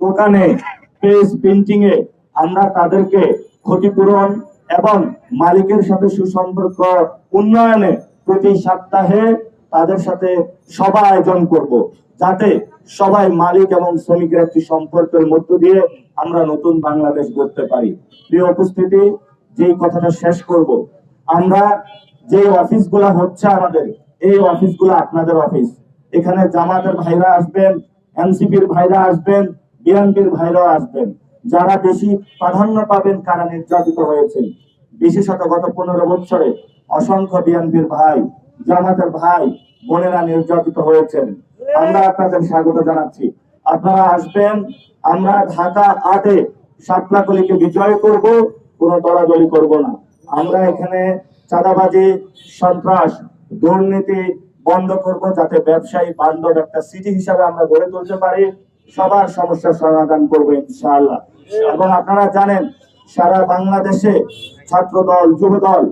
দোকানে, page printing এ আমরা তাদেরকে ক্ষতিপূরণ এবং মালিকের সাথে সুসম্পর্ক উন্নয়নে প্রতি সপ্তাহে তাদের সাথে সভা আয়োজন করব, যাতে সবাই মালিক এবং শ্রমিকের একটি সম্পর্কের মধ্য দিয়ে আমরা নতুন বাংলাদেশ গড়তে পারি। প্রিয় উপস্থিতি, যেই কথাটা শেষ করব, আমরা যে অফিসগুলো হচ্ছে আমাদের, এই অফিসগুলো আপনাদের অফিস। এখানে জামাতের ভাইরা আসবেন, এনসিপির ভাইরা আসবেন, বিএনপির ভাইরা আসবেন। যারা বেশি প্রাধান্য পাবেন কারা নির্যাতিত হয়েছেন, বিশেষত গত 15 বছরে অসংখ্য বিএনপির ভাই, জামাতের ভাই বোনেরা নির্যাতিত হয়েছেন। আমরা আপনাদের স্বাগত জানাচ্ছি, আপনারা আসবেন। আমরা ঢাকা 8-এ শাপলাকলিকে বিজয় করব, কোনো দলাদলি করব না। আমরা এখানে চাঁদাবাজি, সন্ত্রাস, দুর্নীতি বন্ধ করব, যাতে ব্যবসায়ী বান্ধব একটা সিটি হিসাবে আমরা গড়ে তুলতে পারি। সবার সমস্যার সমাধান করবো ইনশাআল্লাহ। এবং আপনারা জানেন সারা বাংলাদেশে ছাত্র দল, যুব দল